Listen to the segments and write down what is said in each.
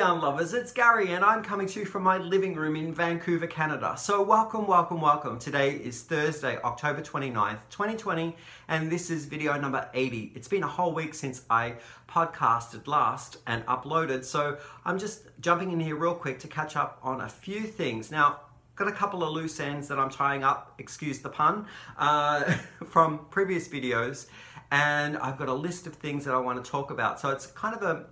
yarn lovers, it's Gary and I'm coming to you from my living room in Vancouver, Canada. So welcome, welcome, welcome. Today is Thursday, October 29th, 2020, and this is video number 80. It's been a whole week since I podcasted last and uploaded, so I'm just jumping in here real quick to catch up on a few things. Now, got a couple of loose ends that I'm tying up, excuse the pun, from previous videos, and I've got a list of things that I want to talk about. So it's kind of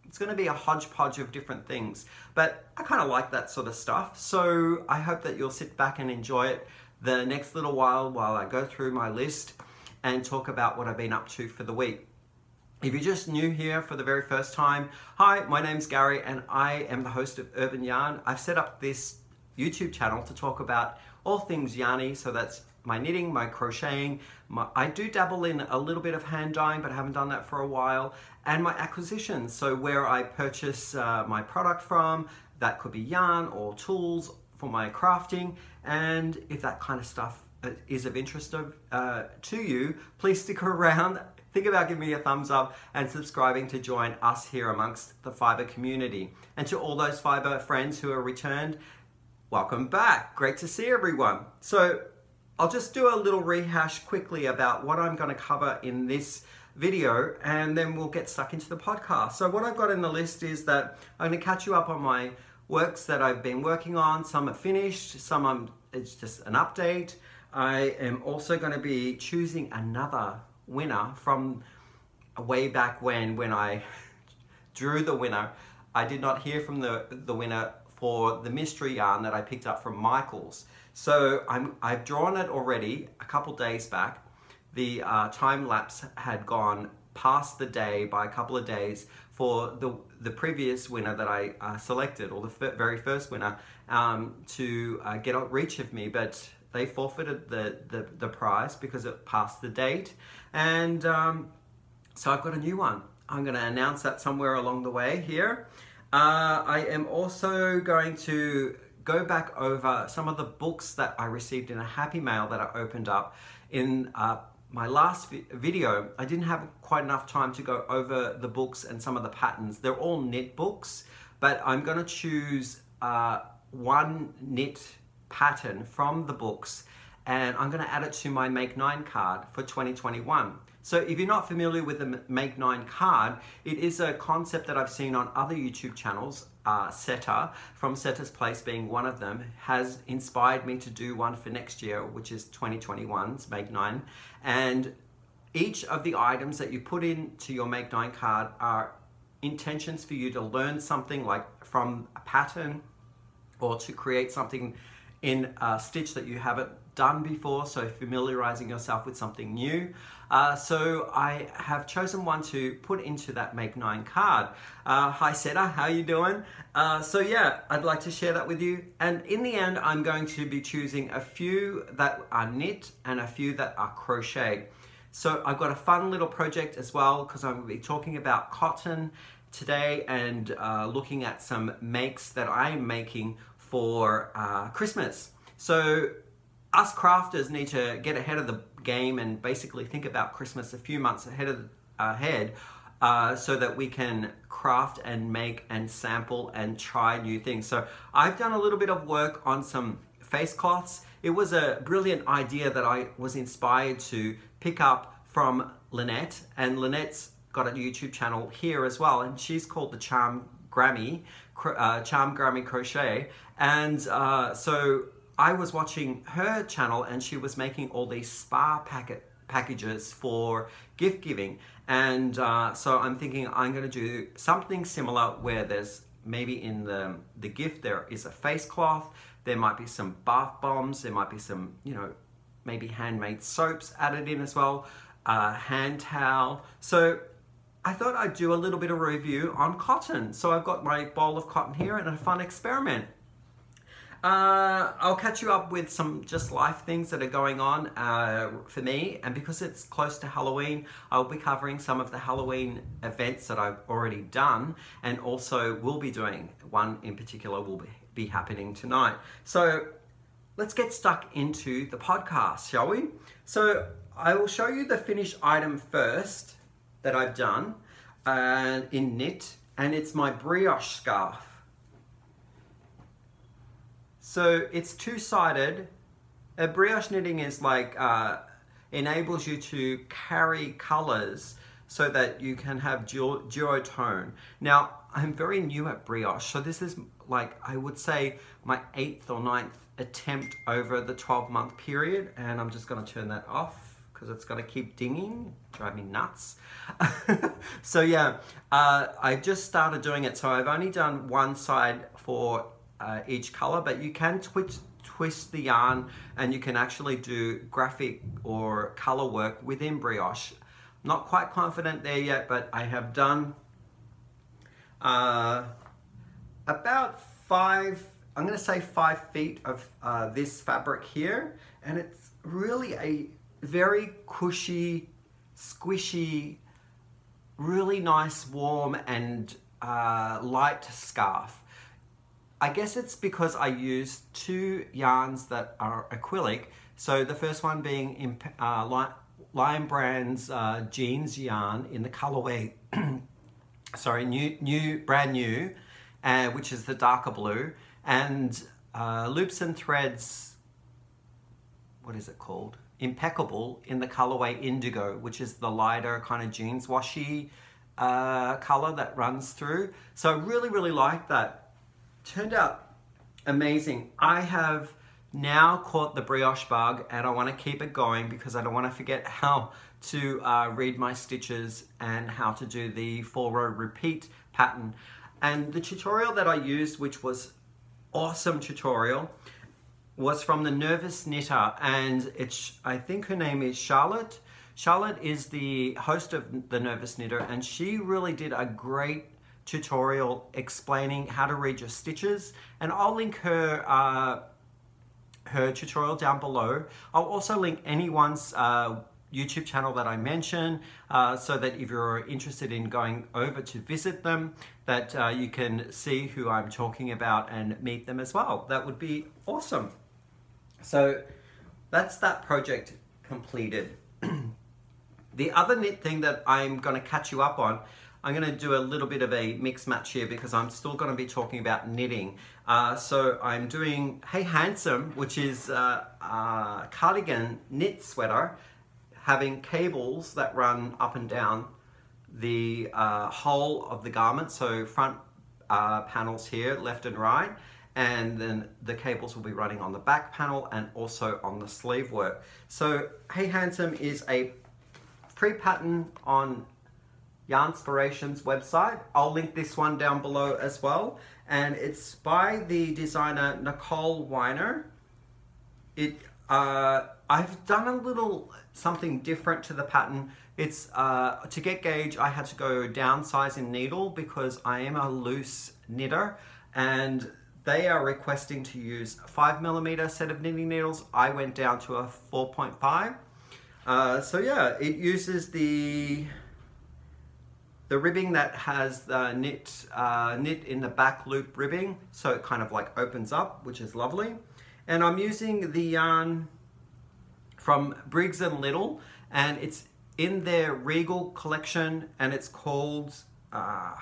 it's going to be a hodgepodge of different things, but I kind of like that sort of stuff. So I hope that you'll sit back and enjoy it the next little while I go through my list and talk about what I've been up to for the week. If you're just new here for the very first time, hi, my name's Gary and I am the host of Urban Yarn. I've set up this YouTube channel to talk about all things yarny, so that's my knitting, my crocheting, I do dabble in a little bit of hand dyeing, but I haven't done that for a while, and my acquisitions, so where I purchase my product from. That could be yarn or tools for my crafting, and if that kind of stuff is of interest to you, please stick around. Think about giving me a thumbs up and subscribing to join us here amongst the fibre community. And to all those fibre friends who are returned, welcome back. Great to see everyone. So I'll just do a little rehash quickly about what I'm going to cover in this video, and then we'll get stuck into the podcast. So what I've got in the list is that I'm going to catch you up on my works that I've been working on. Some are finished, it's just an update. I am also going to be choosing another winner from way back when I drew the winner. I did not hear from the winner for the mystery yarn that I picked up from Michael's. So I've drawn it already a couple days back. The time lapse had gone past the day by a couple of days for the previous winner that I selected, or the very first winner, to get out reach of me, but they forfeited the prize because it passed the date. And so I've got a new one. I'm going to announce that somewhere along the way here. I am also going to go back over some of the books that I received in a happy mail that I opened up. In my last video, I didn't have quite enough time to go over the books and some of the patterns. They're all knit books, but I'm going to choose one knit pattern from the books, and I'm going to add it to my Make 9 card for 2021. So if you're not familiar with the Make 9 card, it is a concept that I've seen on other YouTube channels. Seta, from Seta's Place being one of them, has inspired me to do one for next year, which is 2021's Make 9. And each of the items that you put into your Make 9 card are intentions for you to learn something, like from a pattern, or to create something in a stitch that you haven't done before, so familiarizing yourself with something new. So I have chosen one to put into that Make 9 card. Hi Seta, how you doing? So yeah, I'd like to share that with you. And in the end, I'm going to be choosing a few that are knit and a few that are crochet. So I've got a fun little project as well, because I'm going to be talking about cotton today and looking at some makes that I'm making for Christmas. So us crafters need to get ahead of the game and basically think about Christmas a few months ahead so that we can craft and make and sample and try new things. So I've done a little bit of work on some face cloths. It was a brilliant idea that I was inspired to pick up from Lynette, and Lynette's got a YouTube channel here as well, and she's called the Charm Grammy Crochet. And so I was watching her channel, and she was making all these spa packages for gift giving. And so I'm thinking I'm going to do something similar, where there's maybe in the gift there is a face cloth, there might be some bath bombs, there might be some, you know, maybe handmade soaps added in as well, hand towel. So I thought I'd do a little bit of review on cotton. So I've got my bowl of cotton here and a fun experiment. I'll catch you up with some just life things that are going on for me, and because it's close to Halloween, I'll be covering some of the Halloween events that I've already done, and also will be doing one in particular will be happening tonight. So let's get stuck into the podcast, shall we? So I will show you the finished item first that I've done in knit, and it's my brioche scarf. So it's two-sided. A brioche knitting is like, enables you to carry colors so that you can have duotone. Now, I'm very new at brioche, so this is like, I would say, my 8th or 9th attempt over the 12-month period, and I'm just gonna turn that off because it's gonna keep dinging, drive me nuts. So yeah, I just started doing it, so I've only done one side for each color, but you can twist the yarn and you can actually do graphic or color work within brioche. Not quite confident there yet, but I have done about 5, I'm going to say 5 feet of this fabric here, and it's really a very cushy, squishy, really nice, warm and light scarf. I guess it's because I used 2 yarns that are acrylic. So the first one being Lion Brand's jeans yarn in the colorway, sorry, brand new, which is the darker blue, and Loops and Threads, what is it called? Impeccable in the colorway indigo, which is the lighter kind of jeans washy color that runs through. So I really, really like that. Turned out amazing. I have now caught the brioche bug, and I want to keep it going because I don't want to forget how to read my stitches and how to do the 4-row repeat pattern. And the tutorial that I used, which was awesome tutorial, was from the Nervous Knitter, and I think her name is Charlotte. Charlotte is the host of the Nervous Knitter, and she really did a great tutorial explaining how to read your stitches, and I'll link her her tutorial down below. I'll also link anyone's YouTube channel that I mention, so that if you're interested in going over to visit them, that you can see who I'm talking about and meet them as well. That would be awesome. So that's that project completed. The other knit thing that I'm going to catch you up on, I'm going to do a little bit of a mix match here because I'm still going to be talking about knitting. So I'm doing Hey Handsome, which is a cardigan knit sweater, having cables that run up and down the whole of the garment. So front panels here, left and right, and then the cables will be running on the back panel and also on the sleeve work. So Hey Handsome is a free pattern on Yarnspiration's website. I'll link this one down below as well, and it's by the designer Nicole Weiner. I've done a little something different to the pattern. It's to get gauge, I had to go downsize in needle because I am a loose knitter, and they are requesting to use a 5mm set of knitting needles. I went down to a 4.5. So yeah, it uses the ribbing that has the knit in the back loop ribbing, so it kind of like opens up, which is lovely. And I'm using the yarn from Briggs & Little, and it's in their Regal collection, and it's called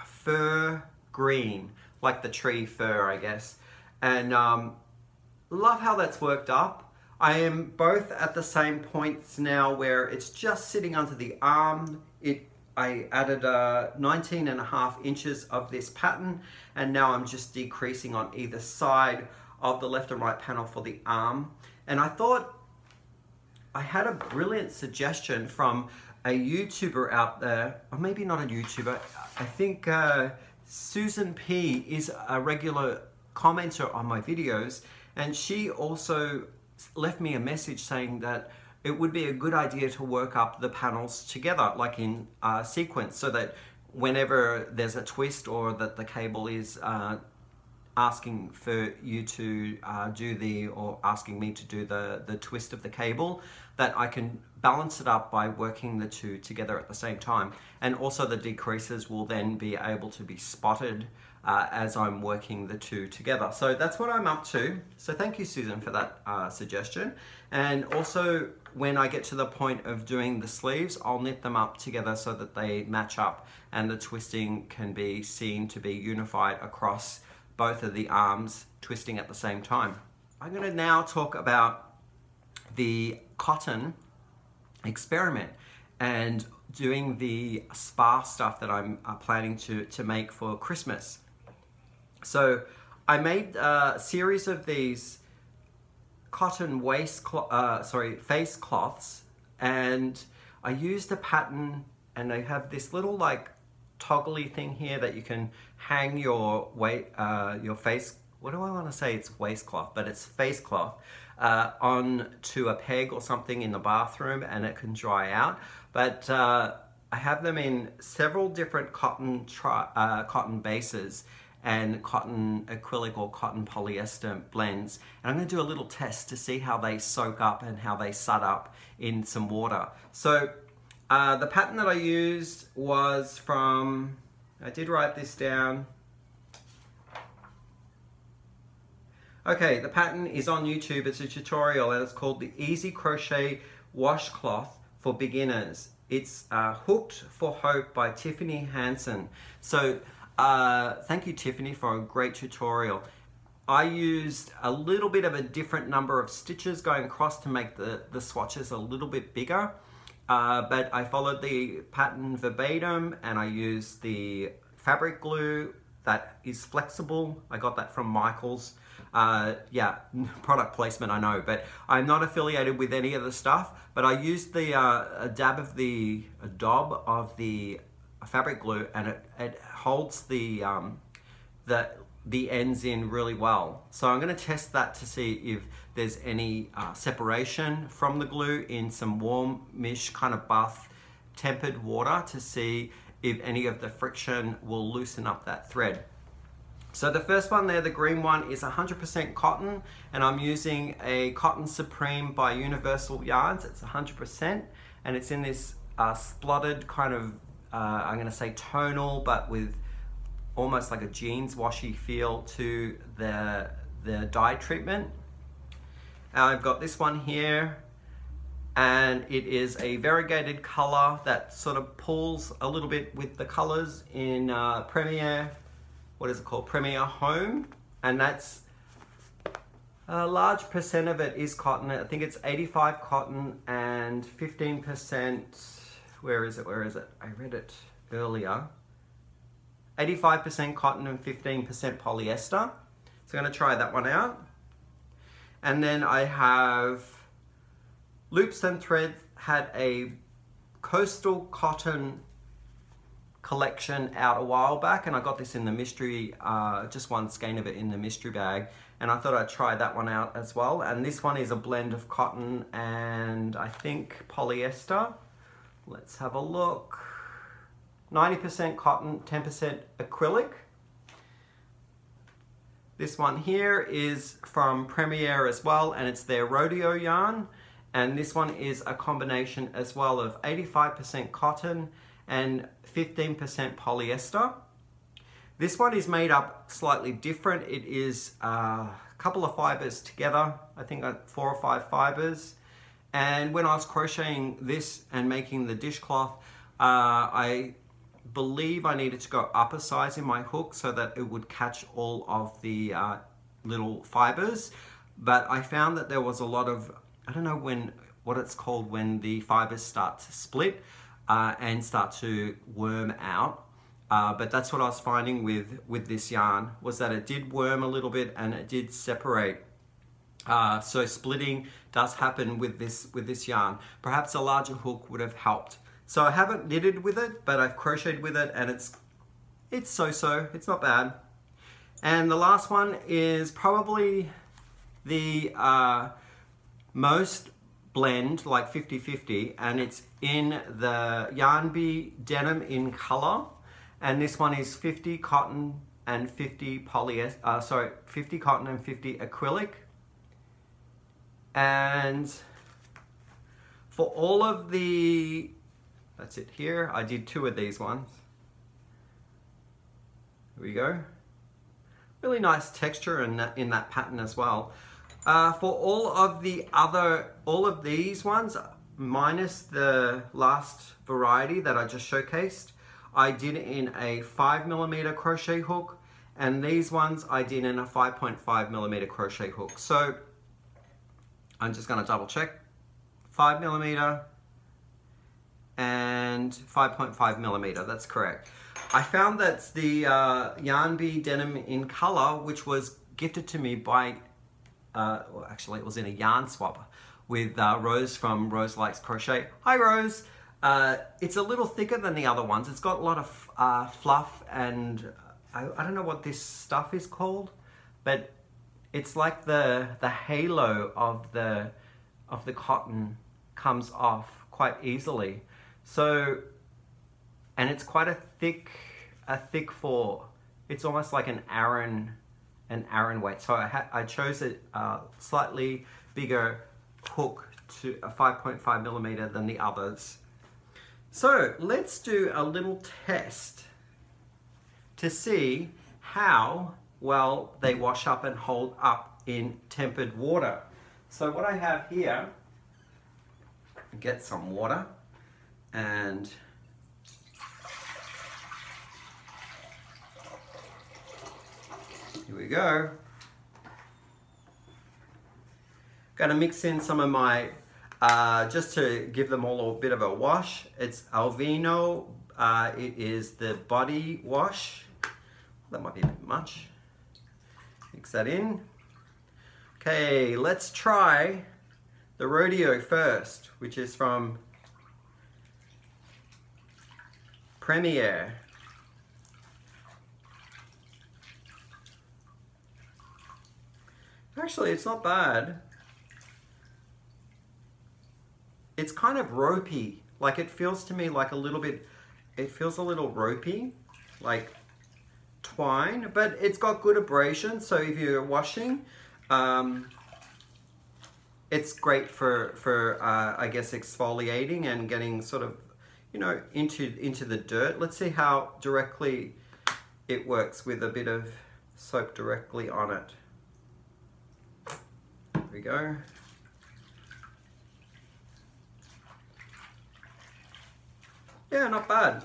Fir Green, like the tree fir, I guess. And love how that's worked up. I am both at the same points now where it's just sitting under the arm. I added 19.5 inches of this pattern, and now I'm just decreasing on either side of the left and right panel for the arm. And I thought I had a brilliant suggestion from a YouTuber out there, or maybe not a YouTuber, I think Susan P is a regular commenter on my videos, and she also left me a message saying that it would be a good idea to work up the panels together, like in sequence, so that whenever there's a twist or that the cable is asking for you to asking me to do the twist of the cable, that I can balance it up by working the two together at the same time. And also the decreases will then be able to be spotted as I'm working the two together. So that's what I'm up to. So thank you, Susan, for that suggestion. And also when I get to the point of doing the sleeves, I'll knit them up together so that they match up and the twisting can be seen to be unified across both of the arms, twisting at the same time. I'm going to now talk about the cotton experiment and doing the spa stuff that I'm planning to make for Christmas. So I made a series of these cotton face cloths, and I used a pattern, and they have this little like toggly thing here that you can hang your face, what do I want to say, it's waistcloth, but it's face cloth, on to a peg or something in the bathroom, and it can dry out. But I have them in several different cotton bases and cotton acrylic or cotton polyester blends. And I'm going to do a little test to see how they soak up and how they sud up in some water. So the pattern that I used was from, I did write this down. Okay, the pattern is on YouTube. It's a tutorial and it's called the Easy Crochet Washcloth for Beginners. It's Hooked for Hope by Tiffany Hansen. So thank you, Tiffany, for a great tutorial. I used a little bit of a different number of stitches going across to make the swatches a little bit bigger. But I followed the pattern verbatim, and I used the fabric glue that is flexible. I got that from Michael's. Yeah, product placement, I know, but I'm not affiliated with any of the stuff. But I used the a daub of the fabric glue, and it holds the ends in really well. So I'm going to test that to see if there's any separation from the glue in some warmish kind of bath tempered water, to see if any of the friction will loosen up that thread. So the first one there, the green one, is 100% cotton, and I'm using a Cotton Supreme by Universal Yarns. It's 100%, and it's in this spluttered kind of, I'm going to say tonal, but with almost like a jeans washy feel to the dye treatment. I've got this one here, and it is a variegated color that sort of pulls a little bit with the colors in Premier, what is it called? Premier Home, and that's a large percent of it is cotton. I think it's 85 cotton and 15%, where is it? I read it earlier. 85% cotton and 15% polyester. So I'm going to try that one out. And then I have Loops and Threads had a coastal cotton collection out a while back, and I got this in the mystery, just one skein of it in the mystery bag, and I thought I'd try that one out as well. And this one is a blend of cotton and I think polyester. Let's have a look. 90% cotton, 10% acrylic. This one here is from Premier as well, and it's their rodeo yarn. And this one is a combination as well of 85% cotton and 15% polyester. This one is made up slightly different. It is a couple of fibers together, I think 4 or 5 fibers. And when I was crocheting this and making the dishcloth, I believe I needed to go up a size in my hook so that it would catch all of the little fibers. But I found that there was a lot of, I don't know what it's called when the fibers start to split and start to worm out. But that's what I was finding with this yarn, was that it did worm a little bit and it did separate. So splitting does happen with this yarn. Perhaps a larger hook would have helped. So I haven't knitted with it, but I've crocheted with it, and it's so-so. It's not bad. And the last one is probably the most blend, like 50-50, and it's in the Yarn Bee Denim in color. And this one is 50 cotton and 50 polyester, 50 cotton and 50 acrylic. And for all of the, that's it here, I did 2 of these ones. Here we go. Really nice texture in that pattern as well. For all of these ones, minus the last variety that I just showcased, I did in a 5mm crochet hook, and these ones I did in a 5.5mm crochet hook. So I'm just going to double check. 5mm and 5.5mm, that's correct. I found that the Yarn Bee denim in color, which was gifted to me by, well, actually it was in a yarn swap with Rose from Rose Likes Crochet. Hi Rose! It's a little thicker than the other ones. It's got a lot of fluff, and I don't know what this stuff is called, but it's like the halo of the cotton comes off quite easily. So, and it's quite a thick it's almost like an Aran weight. So I chose a slightly bigger hook, to a 5.5mm than the others. So let's do a little test to see how well they wash up and hold up in tempered water. So what I have here, get some water, and here we go. Gonna mix in some of my, just to give them all a bit of a wash. It's Alvino, it is the body wash. That might be a bit much. Mix that in. Okay, let's try the Rodeo first, which is from Premier. Actually, it's not bad. It's kind of ropey. Like, it feels to me like a little bit, it feels a little ropey, like twine, but it's got good abrasion. So if you're washing, it's great for I guess exfoliating and getting sort of, you know, into the dirt. Let's see how directly it works with a bit of soap directly on it. There we go. Yeah, not bad.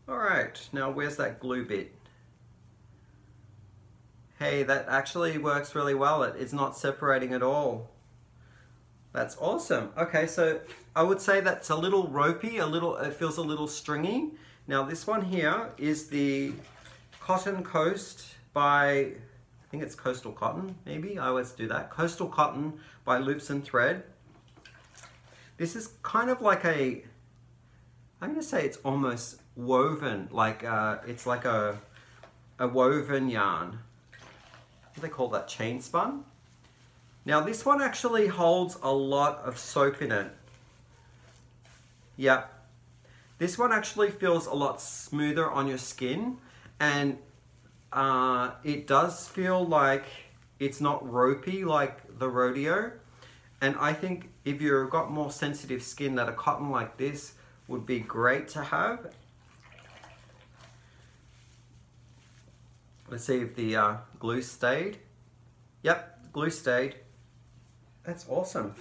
All right, now where's that glue bit? Hey, that actually works really well. It's not separating at all. That's awesome. Okay, so I would say that's a little ropey, it feels a little stringy. Now this one here is the Cotton Coast by, I think it's Coastal Cotton, maybe, I always do that. Coastal Cotton by Loops and Thread. This is kind of like a, I'm gonna say it's almost woven, like it's like a woven yarn. What do they call that? Chain spun? Now this one actually holds a lot of soap in it. Yeah. This one actually feels a lot smoother on your skin, and it does feel like it's not ropey like the Rodeo. And I think if you've got more sensitive skin, that a cotton like this would be great to have. Let's see if the glue stayed. Yep, glue stayed. That's awesome.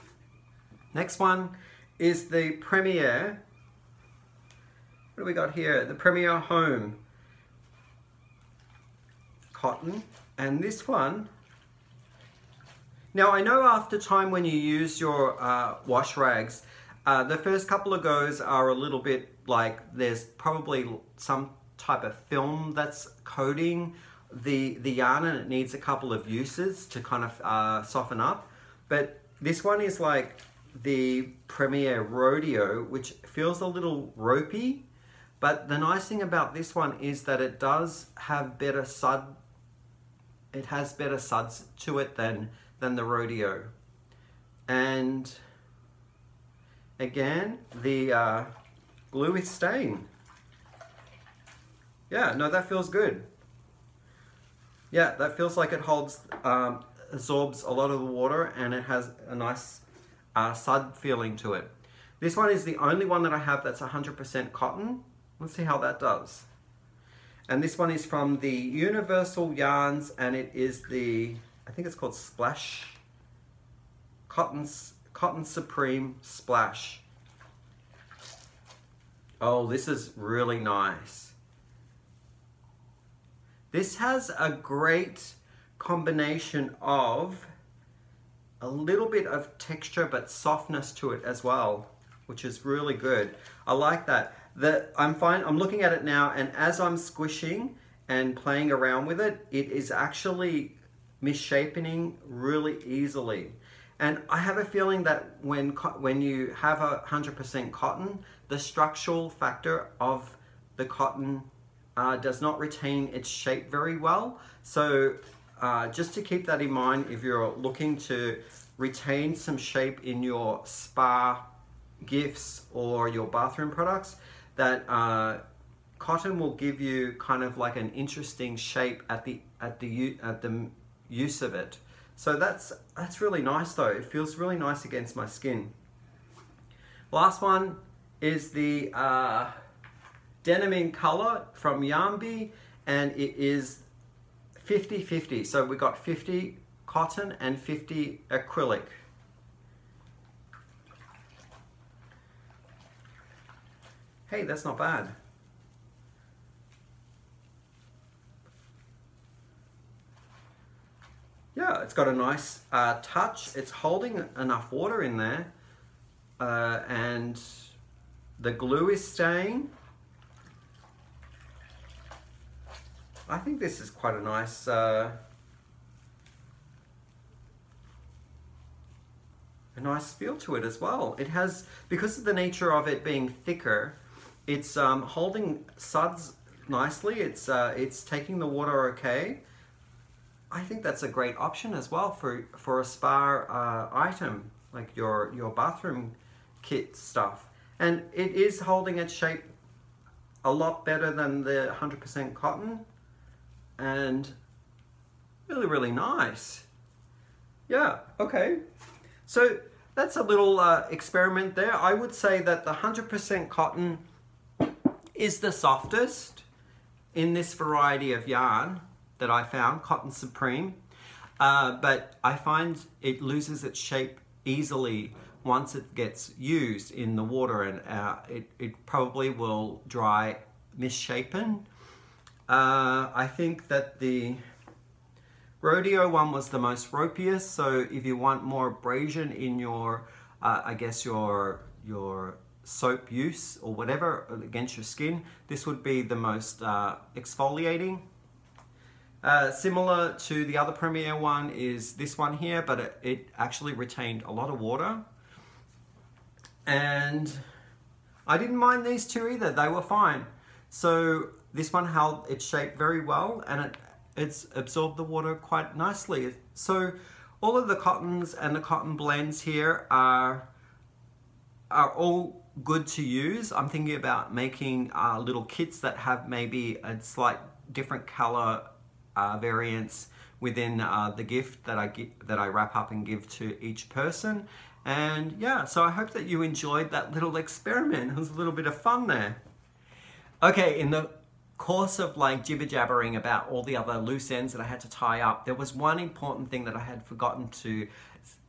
Next one is the Premier. What do we got here? The Premier Home cotton. And this one, now I know after time when you use your wash rags, the first couple of goes are a little bit like there's probably some type of film that's coating the yarn, and it needs a couple of uses to kind of soften up. But this one is like the Premier Rodeo, which feels a little ropey, but the nice thing about this one is that it does have better it has better suds to it than the Rodeo. And again, the glue is staying. Yeah, no, that feels good. Yeah, that feels like it holds, absorbs a lot of the water, and it has a nice sud feeling to it. This one is the only one that I have that's 100% cotton. Let's see how that does. And this one is from the Universal Yarns, and it is the, I think it's called Splash, Cotton Supreme Splash. Oh, this is really nice. This has a great combination of a little bit of texture but softness to it as well, which is really good. I like that. I'm looking at it now, and as I'm squishing and playing around with it, it is actually misshapening really easily. And I have a feeling that when you have 100% cotton, the structural factor of the cotton does not retain its shape very well. So just to keep that in mind, if you're looking to retain some shape in your spa gifts or your bathroom products, that cotton will give you kind of like an interesting shape at the use of it. So that's really nice though. It feels really nice against my skin. Last one is the Denim in Color from Yarnby, and it is 50-50. So we got 50 cotton and 50 acrylic. Hey, that's not bad. Yeah, it's got a nice touch. It's holding enough water in there, and the glue is staying. I think this is quite a nice feel to it as well. It has, because of the nature of it being thicker, it's holding suds nicely. It's taking the water okay. I think that's a great option as well for a spa item, like your bathroom kit stuff. And it is holding its shape a lot better than the 100% cotton, and really, really nice. Yeah, okay. So that's a little experiment there. I would say that the 100% cotton is the softest in this variety of yarn that I found, Cotton Supreme, but I find it loses its shape easily once it gets used in the water, and it probably will dry misshapen. I think that the Rodeo one was the most ropiest, so if you want more abrasion in your, I guess your soap use or whatever against your skin, this would be the most exfoliating. Similar to the other Premier one is this one here, but it actually retained a lot of water. And I didn't mind these two either, they were fine. So this one held its shape very well, and it's absorbed the water quite nicely. So all of the cottons and the cotton blends here are all good to use. I'm thinking about making little kits that have maybe a slight different color variants within the gift that I wrap up and give to each person. And yeah, so I hope that you enjoyed that little experiment. It was a little bit of fun there. Okay, in the course of like jibber-jabbering about all the other loose ends that I had to tie up, there was one important thing that I had forgotten to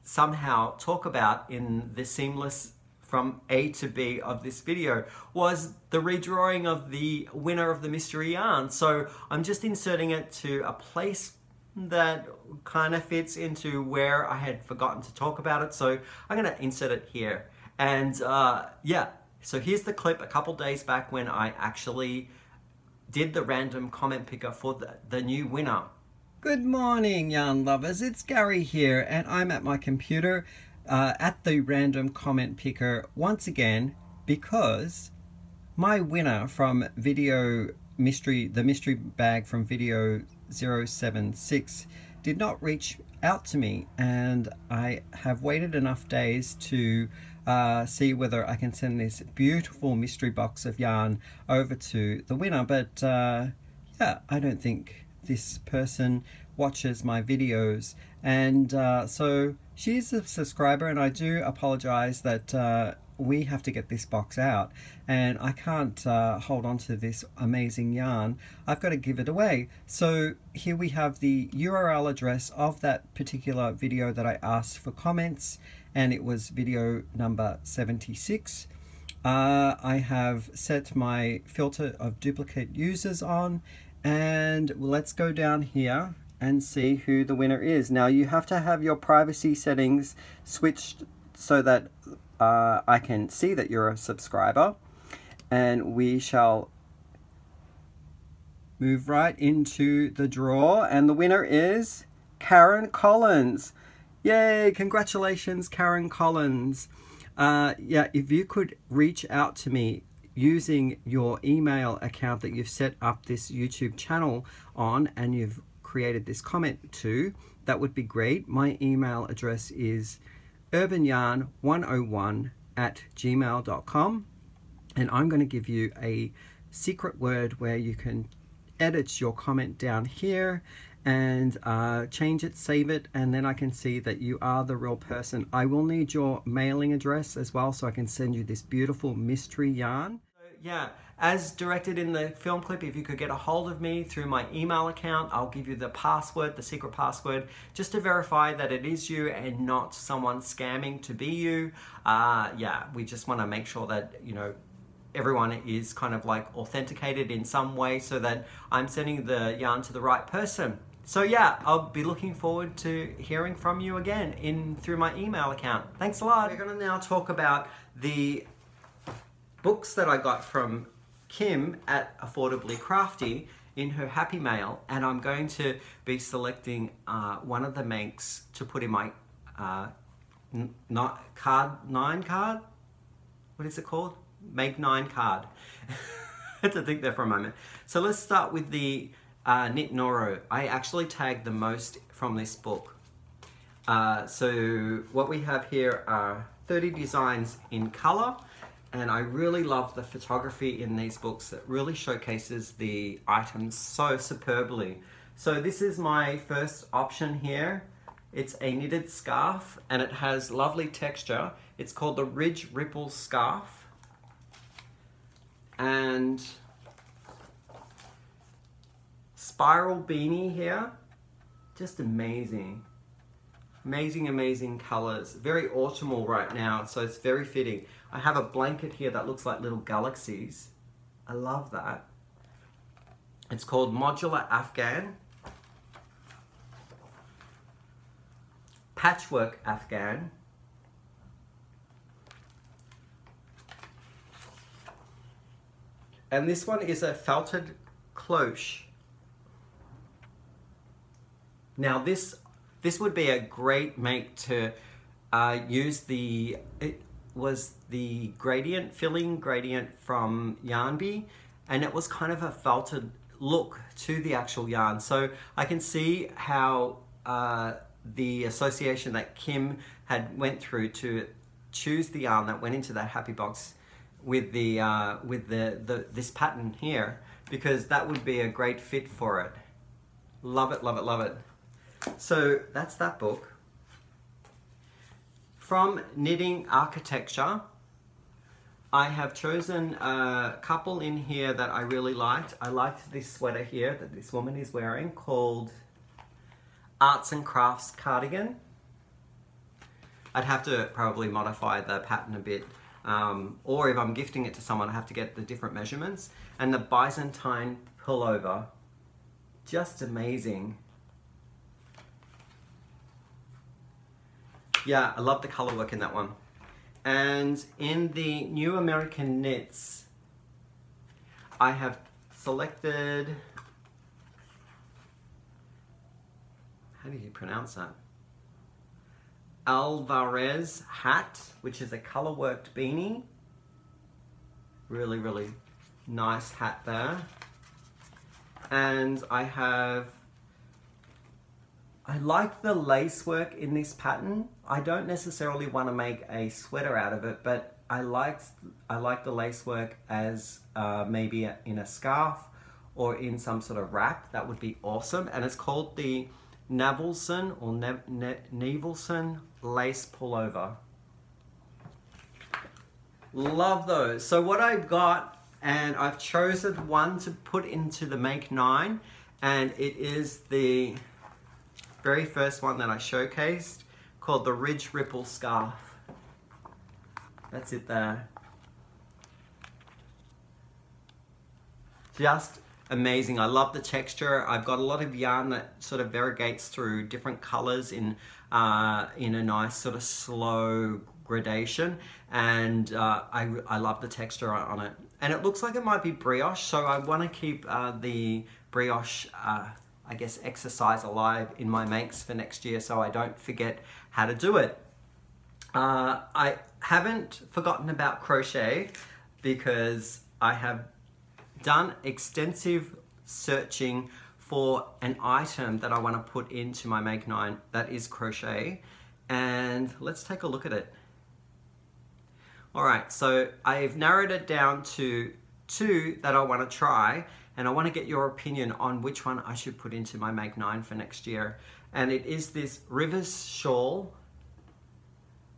somehow talk about in the seamless from A to B of this video, was the redrawing of the winner of the mystery yarn. So I'm just inserting it to a place that kind of fits into where I had forgotten to talk about it. So I'm gonna insert it here. And yeah, so here's the clip a couple days back when I actually did the random comment picker for the new winner. Good morning, yarn lovers. It's Gary here, and I'm at my computer at the random comment picker once again, because my winner from the mystery bag from video 076 did not reach out to me, and I have waited enough days to see whether I can send this beautiful mystery box of yarn over to the winner. But yeah, I don't think this person watches my videos, and so she's a subscriber, and I do apologize that we have to get this box out, and I can't hold on to this amazing yarn. I've got to give it away. So here we have the URL address of that particular video that I asked for comments, and it was video number 76. I have set my filter of duplicate users on, and let's go down here and see who the winner is. Now you have to have your privacy settings switched so that I can see that you're a subscriber, and we shall move right into the draw, and the winner is Karen Collins. Yay, congratulations, Karen Collins. Yeah, if you could reach out to me using your email account that you've set up this YouTube channel on and you've created this comment to, that would be great. My email address is urbanyarn101@gmail.com, and I'm going to give you a secret word where you can edit your comment down here and change it, save it, and then I can see that you are the real person. I will need your mailing address as well so I can send you this beautiful mystery yarn. Yeah, as directed in the film clip, if you could get a hold of me through my email account, I'll give you the password, the secret password, just to verify that it is you and not someone scamming to be you. Yeah, we just want to make sure that, you know, everyone is kind of like authenticated in some way so that I'm sending the yarn to the right person. So yeah, I'll be looking forward to hearing from you again through my email account. Thanks a lot. We're going to now talk about the books that I got from Kim at Affordably Crafty in her Happy Mail, and I'm going to be selecting one of the makes to put in my card 9 card. What is it called? Make 9 card. I had to think there for a moment. So let's start with the Knit Noro. I actually tagged the most from this book. So what we have here are 30 designs in color, and I really love the photography in these books that really showcases the items so superbly. So this is my first option here. It's a knitted scarf, and it has lovely texture. It's called the Ridge Ripple Scarf, and spiral beanie here. Just amazing. Amazing, amazing colors. Very autumnal right now, so it's very fitting. I have a blanket here that looks like little galaxies. I love that. It's called Modular Afghan. Patchwork Afghan. And this one is a felted cloche. Now this would be a great make to use it was the gradient, filling gradient from Yarnbee, and it was kind of a felted look to the actual yarn. So I can see how the association that Kim had went through to choose the yarn that went into that happy box with this pattern here, because that would be a great fit for it. Love it, love it, love it. So that's that book. From Knitting Architecture, I have chosen a couple in here that I really liked. I liked this sweater here that this woman is wearing called Arts and Crafts Cardigan. I'd have to probably modify the pattern a bit, or if I'm gifting it to someone, I have to get the different measurements. And the Byzantine pullover, just amazing. Yeah, I love the color work in that one. And in the New American Knits, I have selected, how do you pronounce that? Alvarez hat, which is a color worked beanie. Really, really nice hat there. And I have I like the lace work in this pattern. I don't necessarily want to make a sweater out of it, but I like the lace work as maybe in a scarf or in some sort of wrap. That would be awesome. And it's called the Navelson or Nevelson lace pullover. Love those. So what I've got, and I've chosen one to put into the Make 9, and it is the very first one that I showcased, called the Ridge Ripple Scarf. That's it there. Just amazing. I love the texture. I've got a lot of yarn that sort of variegates through different colors in a nice sort of slow gradation, and I love the texture on it. And it looks like it might be brioche, so I want to keep the brioche I guess exercise alive in my makes for next year, so I don't forget how to do it. I haven't forgotten about crochet, because I have done extensive searching for an item that I want to put into my Make 9 that is crochet, and let's take a look at it. Alright, so I've narrowed it down to 2 that I want to try, and I want to get your opinion on which one I should put into my Make 9 for next year. And it is this Rivers shawl.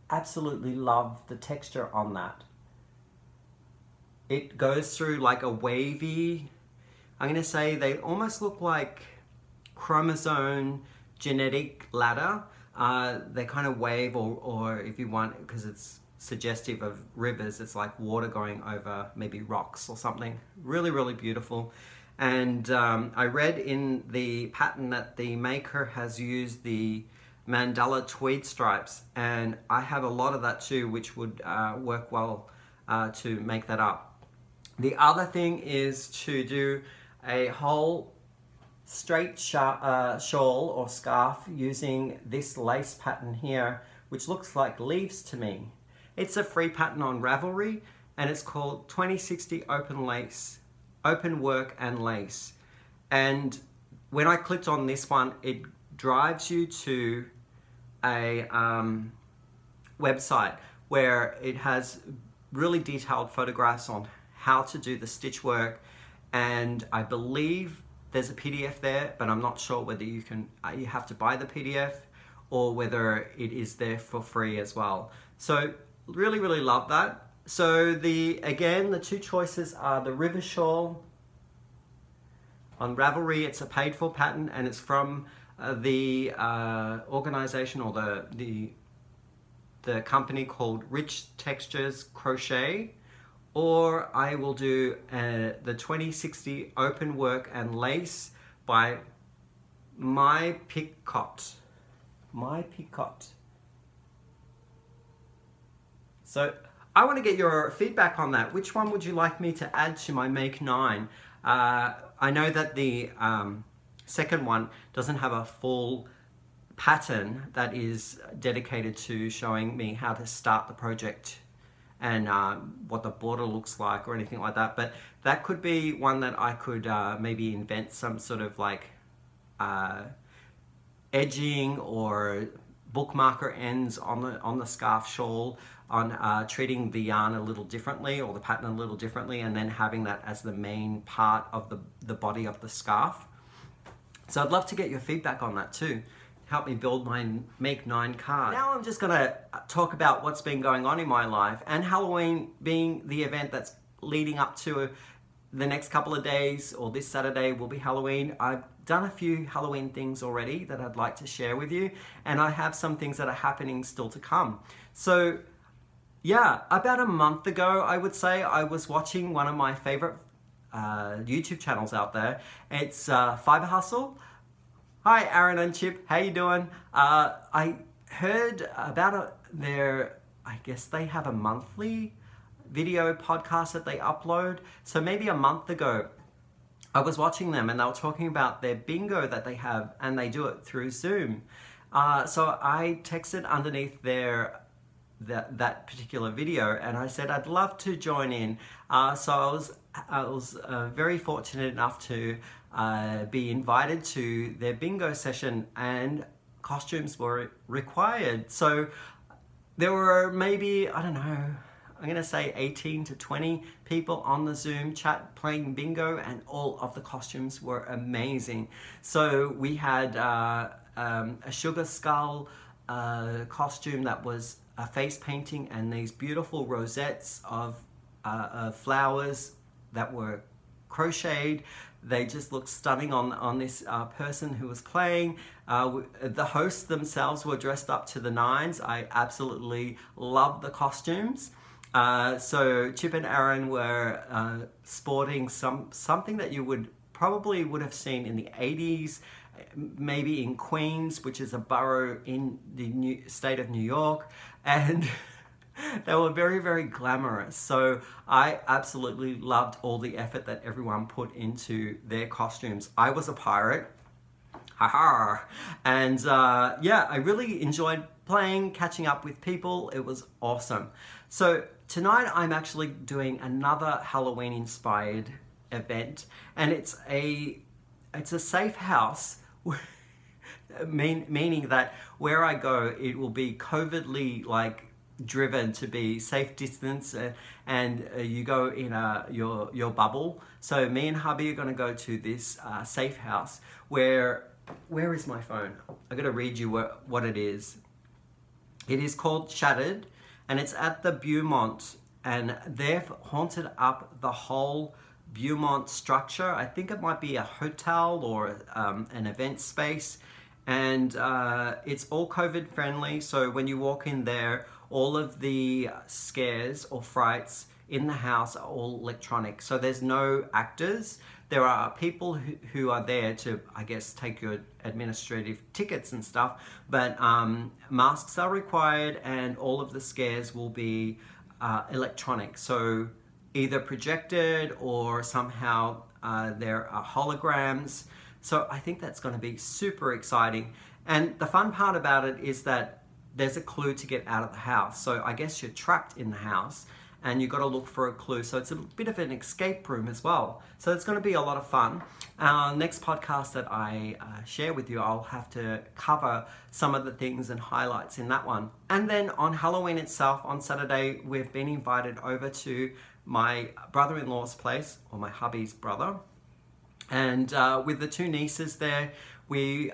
Absolutely love the texture on that. It goes through like a wavy, I'm going to say they almost look like chromosome genetic ladder. They kind of wave, or if you want, because it's suggestive of rivers, it's like water going over maybe rocks or something. Really, really beautiful. And I read in the pattern that the maker has used the mandala tweed stripes, and I have a lot of that too, which would work well to make that up. The other thing is to do a whole straight shawl or scarf using this lace pattern here, which looks like leaves to me. It's a free pattern on Ravelry, and it's called 2060 Open Lace, Open Work and Lace. And when I clicked on this one, it drives you to a website where it has really detailed photographs on how to do the stitch work, and I believe there's a PDF there, but I'm not sure whether you have to buy the PDF or whether it is there for free as well. So really, really love that. So again, the 2 choices are the River Shawl on Ravelry. It's a paid for pattern, and it's from the organization or the company called Rich Textures Crochet. Or I will do the 2060 Open Work and Lace by My Picot. My Picot. So I want to get your feedback on that. Which one would you like me to add to my Make 9? I know that the second one doesn't have a full pattern that is dedicated to showing me how to start the project and what the border looks like or anything like that, but that could be one that I could maybe invent some sort of like edging or bookmarker ends on the scarf shawl, on treating the yarn a little differently or the pattern a little differently, and then having that as the main part of the body of the scarf. So I'd love to get your feedback on that too. Help me build my Make 9 card. Now I'm just gonna talk about what's been going on in my life, and Halloween being the event that's leading up to the next couple of days, or this Saturday will be Halloween. I've done a few Halloween things already that I'd like to share with you, and I have some things that are happening still to come. So yeah, about a month ago, I would say, I was watching one of my favorite YouTube channels out there. It's Fiber Hustle. Hi Aaron and Chip, how you doing? I heard about I guess they have a monthly video podcast that they upload. So maybe a month ago, I was watching them and they were talking about their bingo that they have, and they do it through Zoom. So I texted underneath that particular video, and I said I'd love to join in. So I was very fortunate enough to be invited to their bingo session, and costumes were required. So there were maybe, I don't know, I'm going to say 18 to 20 people on the Zoom chat playing bingo, and all of the costumes were amazing. So we had a sugar skull costume that was a face painting, and these beautiful rosettes of flowers that were crocheted. They just looked stunning on this person who was playing. The hosts themselves were dressed up to the nines. I absolutely loved the costumes. So Chip and Aaron were sporting something that you would have seen in the 80s, maybe in Queens, which is a borough in the state of New York, and they were very, very glamorous. So I absolutely loved all the effort that everyone put into their costumes. I was a pirate, haha, and yeah, I really enjoyed playing, catching up with people. It was awesome. So tonight I'm actually doing another Halloween inspired event, and it's a safe house, meaning that where I go, it will be COVIDly driven to be safe distance, and you go in your bubble. So me and hubby are going to go to this safe house where is my phone? I'm going to read you what it is. It is called Shattered, and it's at the Beaumont, and they've haunted up the whole Beaumont structure. I think it might be a hotel or an event space, and it's all COVID friendly. So when you walk in there, all of the scares or frights in the house are all electronic. So there's no actors. There are people who are there to, I guess, take your administrative tickets and stuff, but masks are required, and all of the scares will be electronic. So either projected or somehow there are holograms. So I think that's going to be super exciting. And the fun part about it is that there's a clue to get out of the house. So I guess you're trapped in the house and you've got to look for a clue. So it's a bit of an escape room as well. So it's going to be a lot of fun. Next podcast that I share with you, I'll have to cover some of the things and highlights in that one. And then on Halloween itself, on Saturday, we've been invited over to my brother-in-law's place, or my hubby's brother. And with the two nieces there, we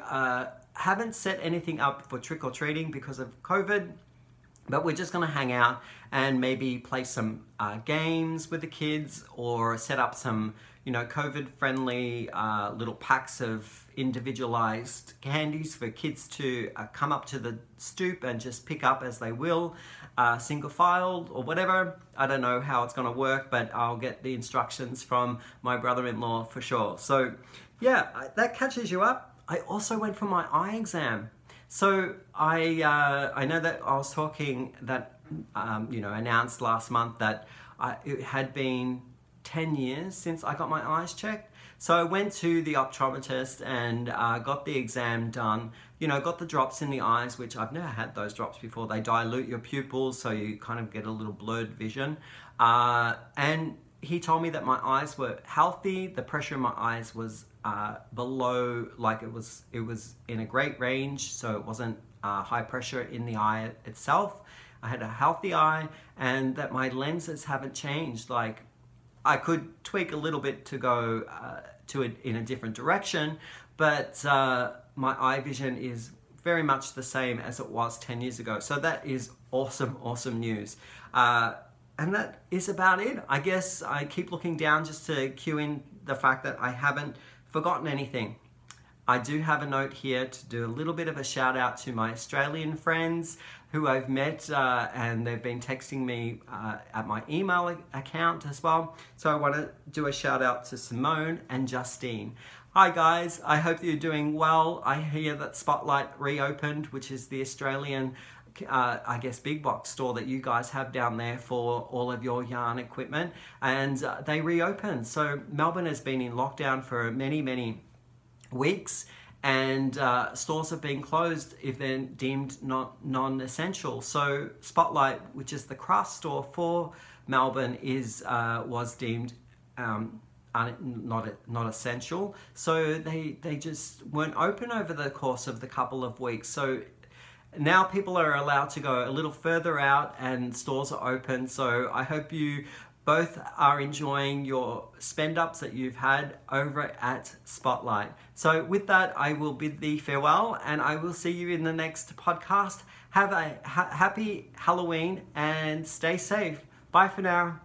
haven't set anything up for trick-or-treating because of COVID, but we're just gonna hang out and maybe play some games with the kids, or set up some, you know, COVID-friendly little packs of individualized candies for kids to come up to the stoop and just pick up as they will, single filed or whatever. I don't know how it's gonna work, but I'll get the instructions from my brother-in-law for sure. So yeah, that catches you up. I also went for my eye exam. So I know that I was talking that, you know, announced last month that it had been 10 years since I got my eyes checked. So I went to the optometrist and got the exam done. You know, got the drops in the eyes, which I've never had those drops before. They dilute your pupils, so you kind of get a little blurred vision. And he told me that my eyes were healthy. The pressure in my eyes was below, like it was in a great range, so it wasn't high pressure in the eye itself. I had a healthy eye, and that my lenses haven't changed. Like, I could tweak a little bit to go in a different direction, but my eye vision is very much the same as it was 10 years ago. So that is awesome, awesome news. And that is about it. I guess I keep looking down just to cue in the fact that I haven't forgotten anything. I do have a note here to do a little bit of a shout out to my Australian friends who I've met, and they've been texting me at my email account as well. So I want to do a shout out to Simone and Justine. Hi guys, I hope that you're doing well. I hear that Spotlight reopened, which is the Australian I guess big box store that you guys have down there for all of your yarn equipment, and they reopened. So Melbourne has been in lockdown for many weeks, and stores have been closed if they're deemed non-essential. So Spotlight, which is the craft store for Melbourne, was deemed not essential. So they just weren't open over the course of the couple of weeks. So now people are allowed to go a little further out and stores are open. So I hope you both are enjoying your spend ups that you've had over at Spotlight. So with that, I will bid thee farewell and I will see you in the next podcast. Have a happy Halloween and stay safe. Bye for now.